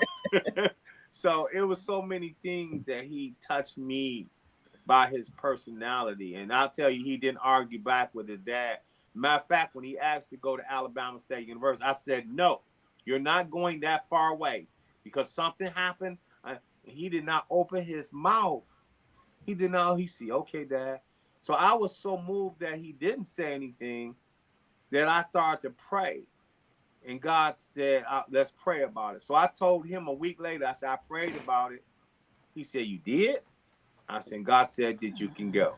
so it was so many things that he touched me by his personality. And I'll tell you, he didn't argue back with his dad. Matter of fact, when he asked to go to Alabama State University, I said, "No, you're not going that far away," because something happened. He did not open his mouth. He did not. He said, "Okay, Dad." So I was so moved that he didn't say anything that I started to pray. And God said, "Let's pray about it." So I told him a week later, I said, "I prayed about it." He said, "You did?" I said, "God said that you can go."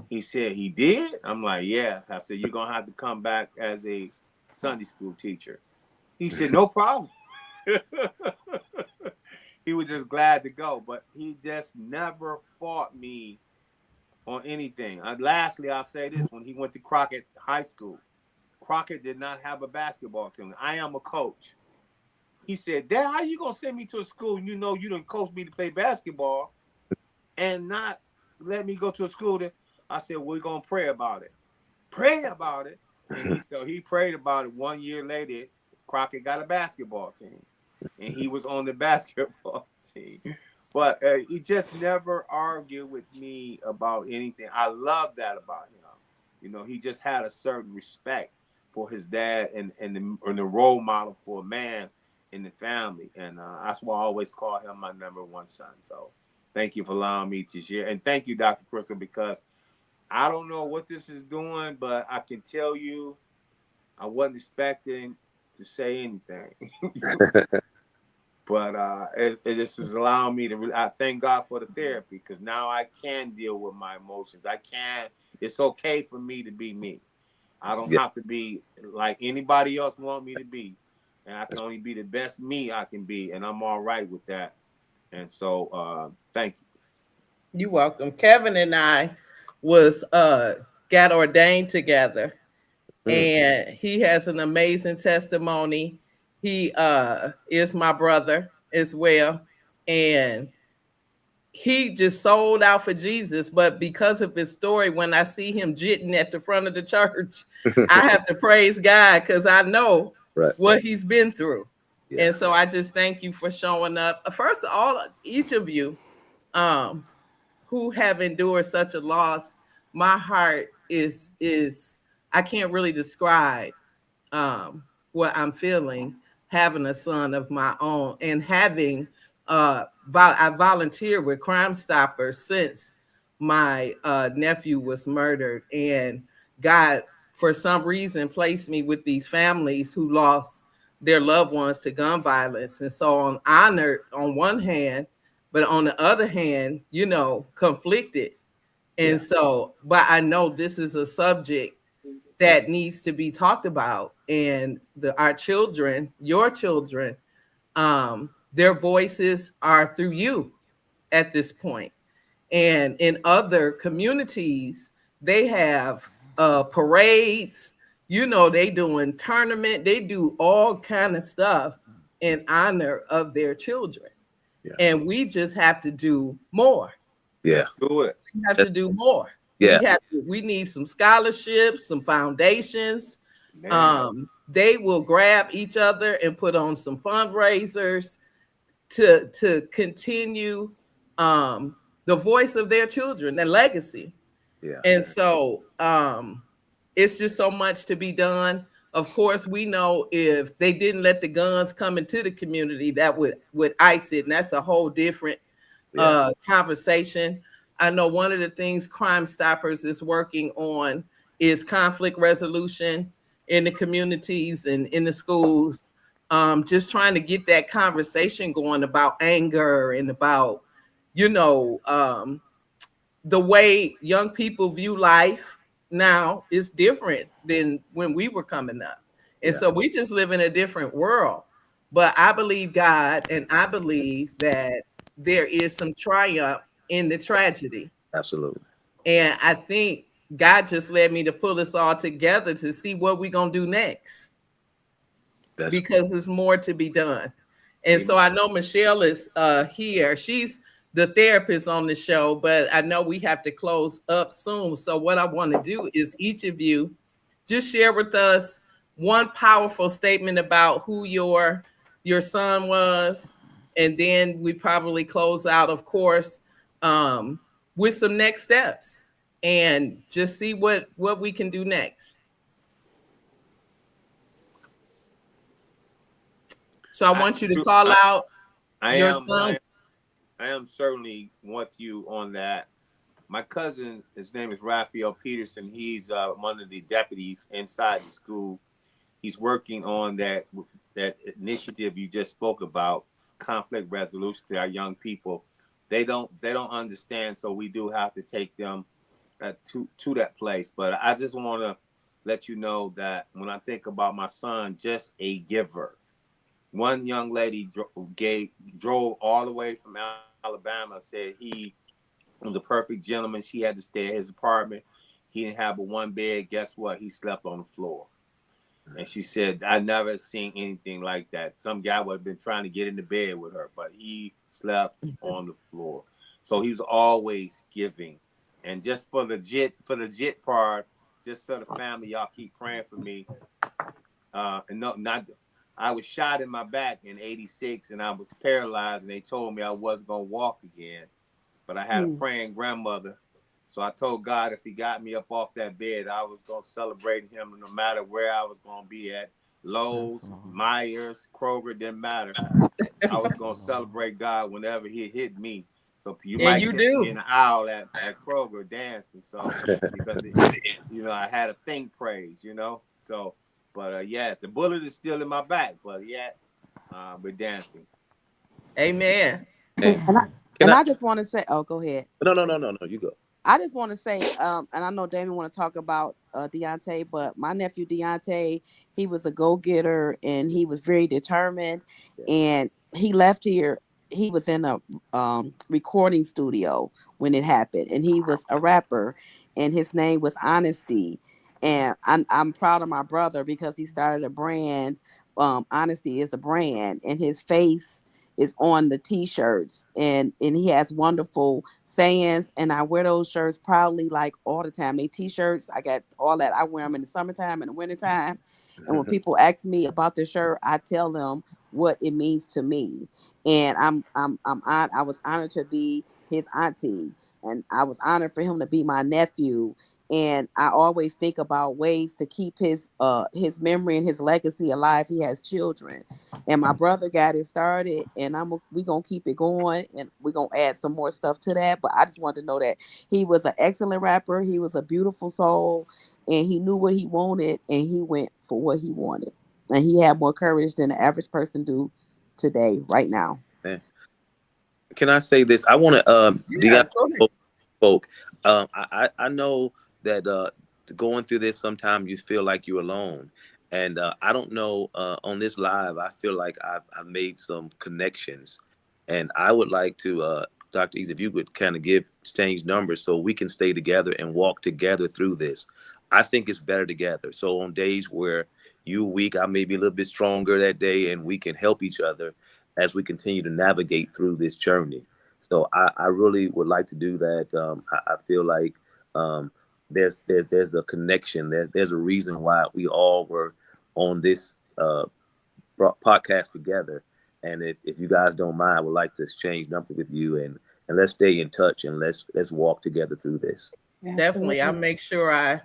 He said, "He did?" I'm like, "Yeah." I said, "You're going to have to come back as a Sunday school teacher. He said, no problem. He was just glad to go, but he just never fought me on anything. Lastly, I'll say this: when he went to Crockett High School, Crockett did not have a basketball team. I am a coach. He said, Dad, how you gonna send me to a school and you know you didn't coach me to play basketball and not let me go to a school that I said, we're gonna pray about it. Pray about it. And so he prayed about it. 1 year later, Crockett got a basketball team. And he was on the basketball team. But he just never argued with me about anything. I love that about him. You know, he just had a certain respect for his dad and the role model for a man in the family. And that's why I always call him my number one son. So thank you for allowing me to share. And thank you, Dr. Christal, because I don't know what this is doing, but I can tell you I wasn't expecting to say anything. But it just is allowing me to. I thank God for the therapy, because now I can deal with my emotions. I can. It's okay for me to be me. I don't have to be like anybody else want me to be, and I can only be the best me I can be, and I'm all right with that. And so, thank you. You're welcome. Kevin and I was got ordained together, and he has an amazing testimony. He is my brother as well, and he just sold out for Jesus. But because of his story, when I see him jitting at the front of the church, I have to praise God, because I know what he's been through. And so I just thank you for showing up. First of all, each of you who have endured such a loss, my heart is I can't really describe what I'm feeling having a son of my own, and having I volunteered with Crime Stoppers since my nephew was murdered, and God, for some reason, placed me with these families who lost their loved ones to gun violence. And so I'm honored on one hand, but on the other hand, you know, conflicted. And so, but I know this is a subject that needs to be talked about, and our children, your children, their voices are through you at this point. And in other communities, they have parades, you know, they doing tournament, they do all kind of stuff in honor of their children. And we just have to do more. Let's do it. We have to do more. We need some scholarships, some foundations. They will grab each other and put on some fundraisers to continue the voice of their children, their legacy. And so it's just so much to be done. Of course, we know if they didn't let the guns come into the community, that would ice it. And that's a whole different conversation. I know one of the things Crime Stoppers is working on is conflict resolution in the communities and in the schools. Just trying to get that conversation going about anger and about, you know, the way young people view life now is different than when we were coming up. And so we just live in a different world. But I believe God, and I believe that there is some triumph in the tragedy. Absolutely. And I think God just led me to pull us all together to see what we're going to do next. Because there's more to be done. And so I know Michelle is here. She's the therapist on the show, but I know we have to close up soon. So what I want to do is each of you just share with us one powerful statement about who your son was. And then we probably close out, of course, with some next steps and just see what we can do next. So I want you to call out your son. I am certainly with you on that. My cousin, his name is Raquel Peterson. He's one of the deputies inside the school. He's working on that initiative you just spoke about, conflict resolution to our young people. They don't understand, so we do have to take them to that place. But I just want to let you know that when I think about my son, just a giver. One young lady drove all the way from Alabama, said he was a perfect gentleman. She had to stay at his apartment. He didn't have but one bed. Guess what? He slept on the floor. And she said, I never seen anything like that. Some guy would have been trying to get into bed with her, but he slept on the floor. So he was always giving. And just for the jit part, just so the family, y'all keep praying for me. And no, not I was shot in my back in '86, and I was paralyzed, and they told me I wasn't gonna walk again. But I had a praying grandmother, so I told God if He got me up off that bed, I was gonna celebrate Him, no matter where I was gonna be at. Lowe's, Myers, Kroger, didn't matter. I was gonna celebrate God whenever He hit me. So you And might you catch me do. in the aisle at Kroger dancing. So because I had a thing praise, So, but yeah, the bullet is still in my back, but yeah, we're dancing. Amen. Hey, And I can and I? I just want to say, oh, go ahead. No. You go. I just want to say, and I know Damon want to talk about Deontay, but my nephew Deontay, he was a go-getter and he was very determined. Yeah. And he left here. He was in a recording studio when it happened, and he was a rapper, and his name was Honesty. And I'm proud of my brother because he started a brand. Honesty is a brand, and his face is on the t-shirts, and he has wonderful sayings, and I wear those shirts proudly, like, all the time. They t-shirts, I got all that. I wear them in the summertime and the wintertime, and when people ask me about the shirt, I tell them what it means to me. And I was honored to be his auntie, and I was honored for him to be my nephew. And I always think about ways to keep his memory and his legacy alive. He has children, and my brother got it started, and we gonna keep it going, and we're gonna add some more stuff to that. But I just wanted to know that he was an excellent rapper. He was a beautiful soul, and he knew what he wanted, and he went for what he wanted, and he had more courage than the average person do today, right now. Man. Can I say this? I want to Yeah, Deion go ahead. spoke. I know that going through this, sometimes you feel like you're alone, and I don't know. On this live, I feel like I've made some connections, and I would like to, Dr. Ease, if you could kind of exchange numbers so we can stay together and walk together through this. I think it's better together. So on days where you weak, I may be a little bit stronger that day, and we can help each other as we continue to navigate through this journey. So I really would like to do that. I feel like um, there's a connection. There's a reason why we all were on this podcast together. And if you guys don't mind, I would like to exchange numbers with you, and let's stay in touch, and let's walk together through this. Definitely. I'll Absolutely. make sure I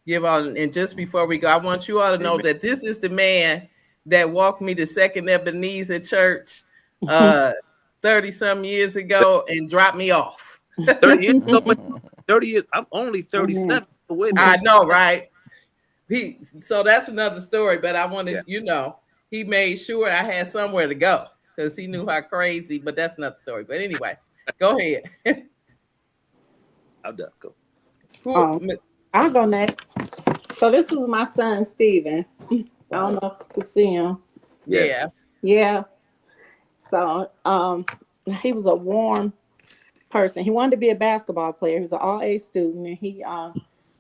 give all. And just before we go, I want you all to know Amen. that this is the man that walked me to Second Ebenezer Church uh 30 some years ago and dropped me off. 30 years ago, but 30 years. I'm only Amen. 37. So wait a I minute. know, right? So that's another story, but I Yeah, wanted, he made sure I had somewhere to go because he knew how crazy, but that's another story. But anyway, go ahead. I'm done. Go. Who? um, I'll go next. So this was my son, Steven. I don't know if you can see him. Yeah. Yes. Yeah. So he was a warm person. He wanted to be a basketball player. He was an all A student, and he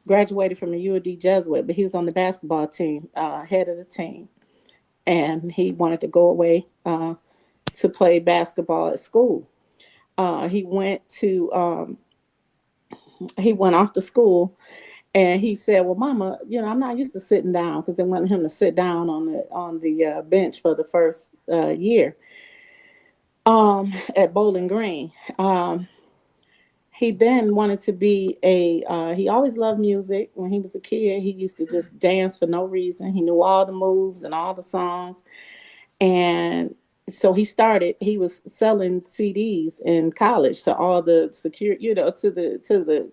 graduated from the UD Jesuit, but he was on the basketball team, head of the team. And he wanted to go away to play basketball at school. He went to he went off to school, and he said, "Well, Mama, I'm not used to sitting down," because they wanted him to sit down on the bench for the first year at Bowling Green. He then wanted to be he always loved music. When he was a kid, he used to just dance for no reason. He knew all the moves and all the songs. And so he was selling CDs in college to all the secure, to the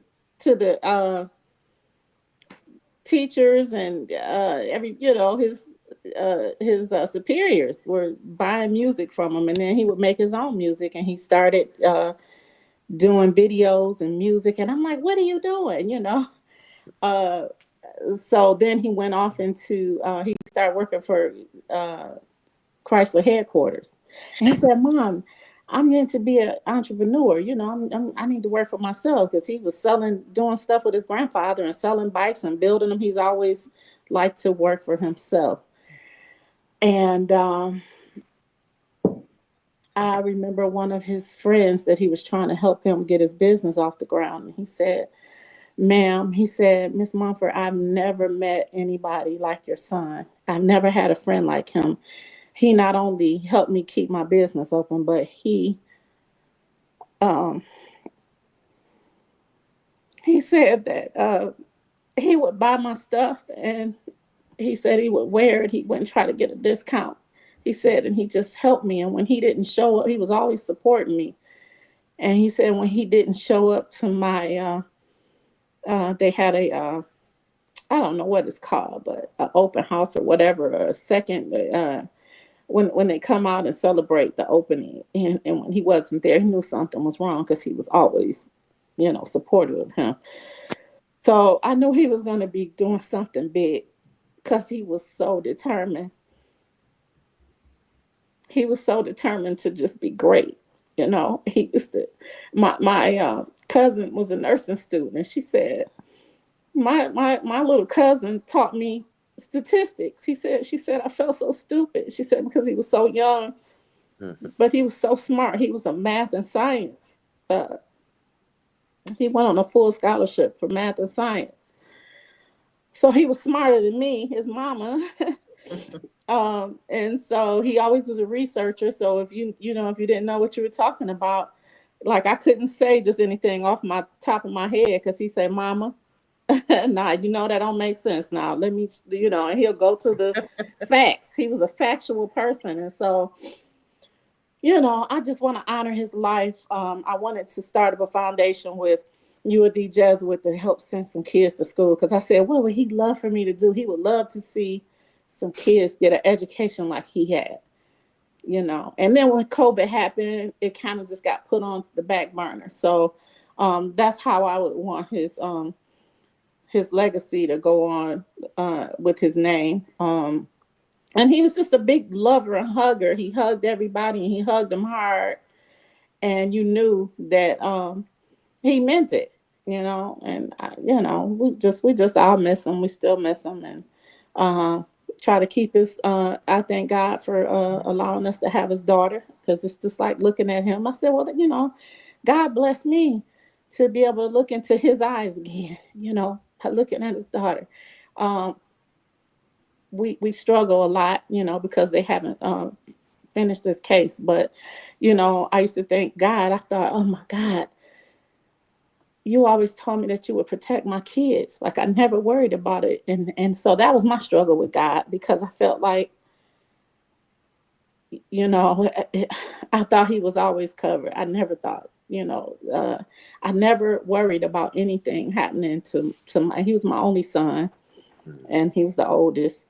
teachers and every, his superiors were buying music from him. And then he would make his own music, and he started doing videos and music. And I'm like, what are you doing? Uh, So then he went off into he started working for Chrysler headquarters, and he said, "Mom, I'm going to be an entrepreneur. I need to work for myself," because he was doing stuff with his grandfather and selling bikes and building them. He's always liked to work for himself. And I remember one of his friends that he was trying to help him get his business off the ground. And he said, "Ma'am," he said, "Miss Mumford, I've never met anybody like your son. I've never had a friend like him. He not only helped me keep my business open, but um, he said that he would buy my stuff, and he said he would wear it. He wouldn't try to get a discount." He said, and he just helped me. And when he didn't show up, he was always supporting me. And he said when he didn't show up to my, they had I don't know what it's called, but an open house or whatever, a second, when they come out and celebrate the opening. And when he wasn't there, he knew something was wrong because he was always, supportive of him. So I knew he was going to be doing something big because he was so determined. He was so determined to just be great. He used to, my cousin was a nursing student, and she said, my little cousin taught me statistics. She said, "I felt so stupid." She said, because he was so young, but he was so smart. He was a math and science. Uh, he went on a full scholarship for math and science. So he was smarter than me, his mama. And so he always was a researcher. So if if you didn't know what you were talking about, like I couldn't say just anything off my top of my head because he said, "Mama, nah, that don't make sense. Now let me, and he'll go to the facts. He was a factual person. And so, I just want to honor his life. I wanted to start up a foundation with UAD Jesuit to help send some kids to school. Because I said, what would he love for me to do? He would love to see some kids get an education like he had, And then when COVID happened, it kind of just got put on the back burner. So that's how I would want his legacy to go on with his name. And he was just a big lover and hugger. He hugged everybody and he hugged them hard. And you knew that he meant it, And we just all miss him. We still miss him, and try to keep his. I thank God for allowing us to have his daughter, because it's just like looking at him. I said, well, God bless me to be able to look into his eyes again. Looking at his daughter. We struggle a lot, because they haven't finished this case. But, I used to thank God. I thought, oh my God, you always told me that you would protect my kids. Like I never worried about it. And so that was my struggle with God, because I felt like, I thought he was always covered. I never thought, I never worried about anything happening to he was my only son, and he was the oldest.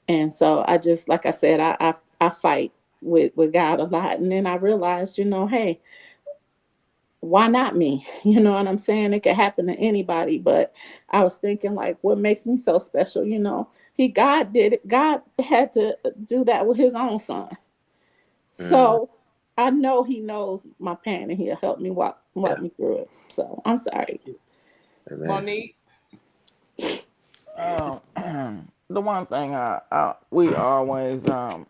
And so I just, like I said, I fight with God a lot. And then I realized, hey, why not me? You know what I'm saying? It could happen to anybody. But I was thinking, like, what makes me so special? God did it. God had to do that with his own son. So I know he knows my pain, and he'll help me walk me through it. So I'm sorry. Amen. Monique. The one thing we always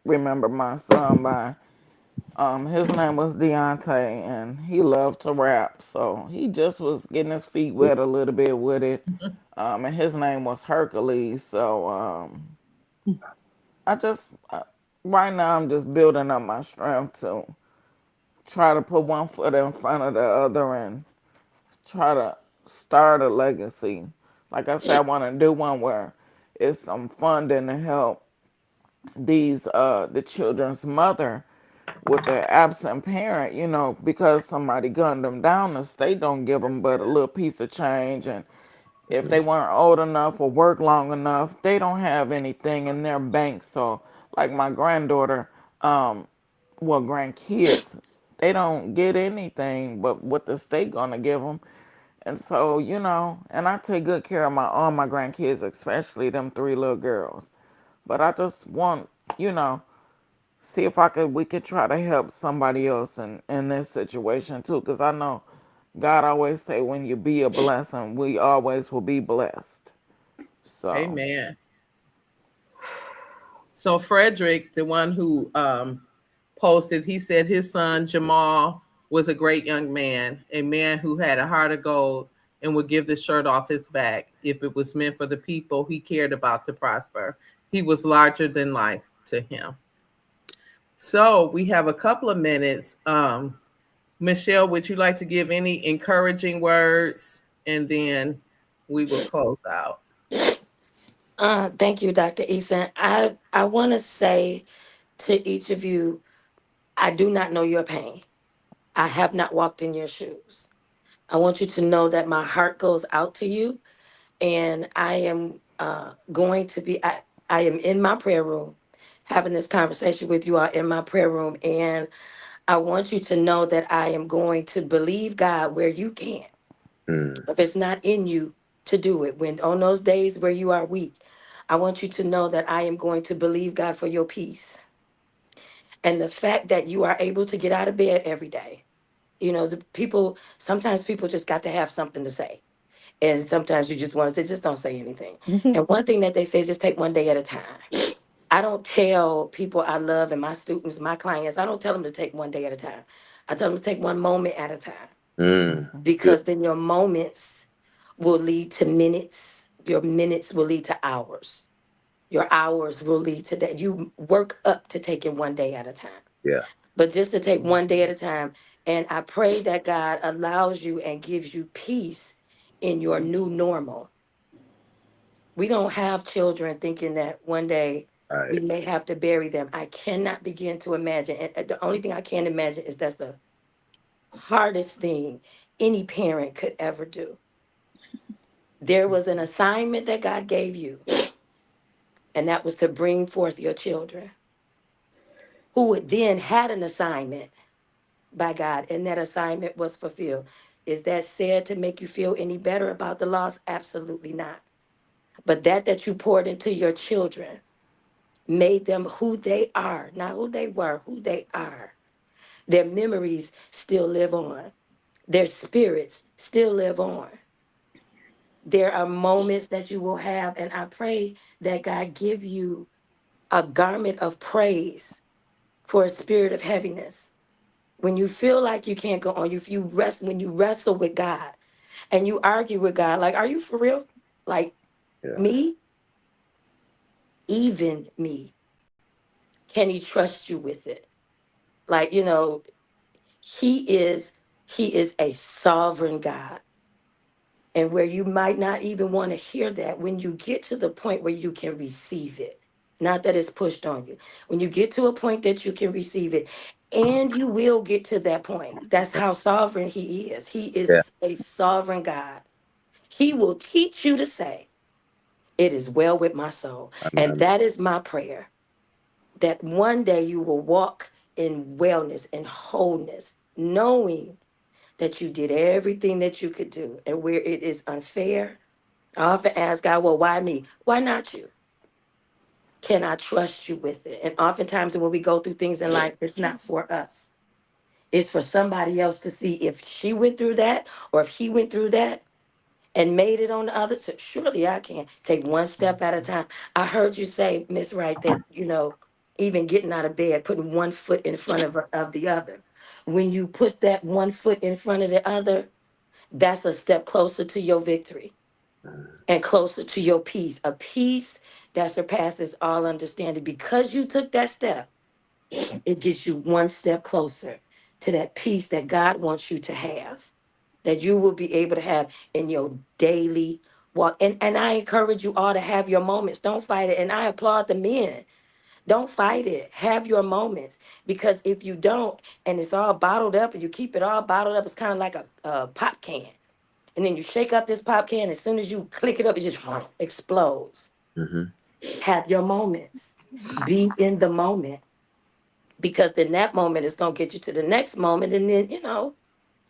remember my son by, his name was Deontay, and he loved to rap, so he just was getting his feet wet a little bit with it. And his name was Hercules. So I just right now I'm just building up my strength to try to put one foot in front of the other and try to start a legacy. Like I said, I want to do one where it's some funding to help the children's mother with their absent parent, because somebody gunned them down. The state don't give them but a little piece of change, and if they weren't old enough or work long enough, they don't have anything in their bank. So, like my granddaughter, grandkids, they don't get anything but what the state gonna give them. And so, and I take good care of all my grandkids, especially them three little girls. But I just want, you know, see if we could try to help somebody else in this situation too. Because I know God always say when you be a blessing, we always will be blessed. So, Amen. So Frederick, the one who posted, he said his son Jamal was a great young man, a man who had a heart of gold and would give the shirt off his back if it was meant for the people he cared about to prosper. He was larger than life to him. So we have a couple of minutes. Michelle, would you like to give any encouraging words? And then we will close out. Thank you, Dr. Eason. I want to say to each of you, I do not know your pain. I have not walked in your shoes. I want you to know that my heart goes out to you, and I am going to be. I am in my prayer room, having this conversation with you all in my prayer room, and I want you to know that I am going to believe God where you can. Mm. If it's not in you to do it, when on those days where you are weak, I want you to know that I am going to believe God for your peace. And the fact that you are able to get out of bed every day. Sometimes people just got to have something to say. And sometimes you just want to say, just don't say anything. And one thing that they say is just take one day at a time. I don't tell people I love and my students, my clients, I don't tell them to take one day at a time. I tell them to take one moment at a time, Mm. mhm, Good. because then your moments will lead to minutes. Your minutes will lead to hours. Your hours will lead to that. You work up to taking one day at a time. Yeah. But just to take one day at a time. And I pray that God allows you and gives you peace in your new normal. We don't have children thinking that one day All we right. may have to bury them. I cannot begin to imagine. And the only thing I can imagine is that's the hardest thing any parent could ever do. There was an assignment that God gave you, and that was to bring forth your children, who then had an assignment by God, and that assignment was fulfilled. Is that said to make you feel any better about the loss? Absolutely not. But that you poured into your children made them who they are, not who they were, who they are. Their memories still live on. Their spirits still live on. There are moments that you will have, and I pray that God give you a garment of praise for a spirit of heaviness. When you feel like you can't go on, if you rest, when you wrestle with God and you argue with God, like, are you for real? Like, Yeah. me, even me, can he trust you with it? Like, he is, he is a sovereign God. And where you might not even want to hear that, when you get to the point where you can receive it, not that it's pushed on you, when you get to a point that you can receive it, and you will get to that point. That's how sovereign he is. He Yeah. is a sovereign God. He will teach you to say, it is well with my soul. And that is my prayer, that one day you will walk in wellness and wholeness, knowing that you did everything that you could do. And where it is unfair, I often ask God, well, why me? Why not you? Can I trust you with it? And oftentimes when we go through things in life, it's not for us. It's for somebody else to see if she went through that or if he went through that and made it on the other. So surely I can take one step at a time. I heard you say, Miss Wright, that, even getting out of bed, putting one foot in front of the other. When you put that one foot in front of the other, that's a step closer to your victory and closer to your peace, a peace that surpasses all understanding. Because you took that step, it gets you one step closer to that peace that God wants you to have, that you will be able to have in your daily walk. And I encourage you all to have your moments. Don't fight it. And I applaud the men. Don't fight it. Have your moments. Because if you don't, and it's all bottled up and you keep it all bottled up, it's kind of like a pop can. And then you shake up this pop can. As soon as you click it up, it just explodes. Mm-hmm. Have your moments. Be in the moment. Because then that moment is going to get you to the next moment. And then,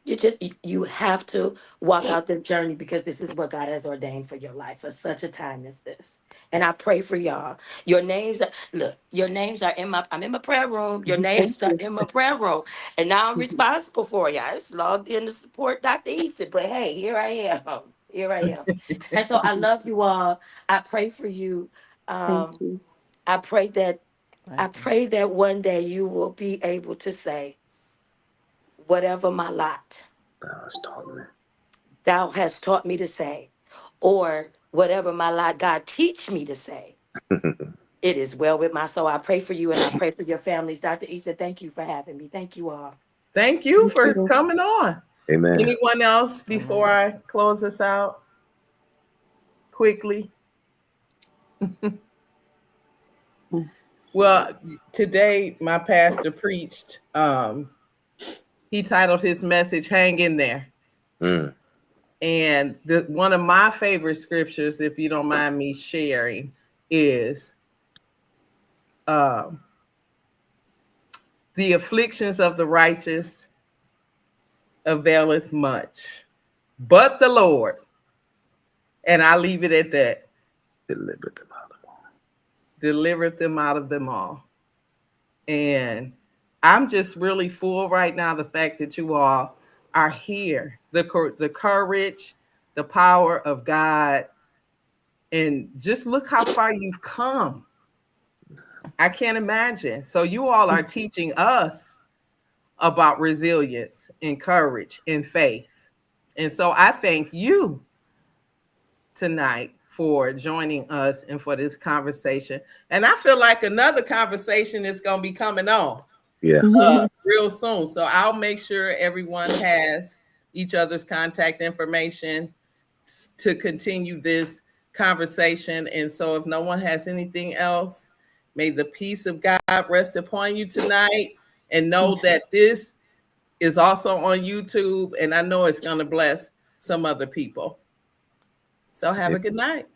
You have to walk out the journey, because this is what God has ordained for your life for such a time as this. And I pray for y'all. Your names are, look, your names are I'm in my prayer room. Your Thank names are you. in my prayer room. And now I'm responsible for you. I just logged in to support Dr. Eason. But hey, here I am. Here I am. And so I love you all. I pray for you. Thank Um, you. I pray that I Thank you. pray that one day you will be able to say, whatever my lot, It's talking, thou hast taught me to say, or whatever my lot, God teach me to say, man. it is well with my soul. I pray for you and I pray for your families. Dr. Eason, thank you for having me. Thank you all. Thank you Thank for you. coming on. Amen. Anyone else before Amen. I close this out quickly? Well, today my pastor preached. He titled his message "Hang in There," Mm. and one of my favorite scriptures, if you don't mind me sharing, is um, the afflictions of the righteous availeth much, but the Lord, and I leave it at that, Deliver them out of all. delivereth them out of them all. And I'm just really full right now. The fact that you all are here, the courage, the power of God, and just look how far you've come. I can't imagine. So you all are teaching us about resilience and courage and faith. And so I thank you tonight for joining us and for this conversation. And I feel like another conversation is going to be coming on Yeah. real soon. So I'll make sure everyone has each other's contact information to continue this conversation. And so if no one has anything else, may the peace of God rest upon you tonight, and know that this is also on YouTube, and I know it's going to bless some other people. So have a good night.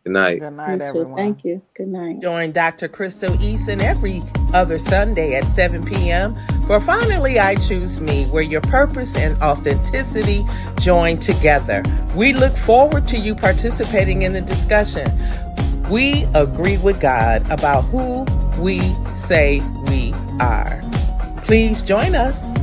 Good night. Good You night, too. everyone. Thank you. Good night. Join Dr. Christal Eason every other Sunday at 7 p.m. for Finally I Choose Me, where your purpose and authenticity join together. We look forward to you participating in the discussion. We agree with God about who we say we are. Please join us.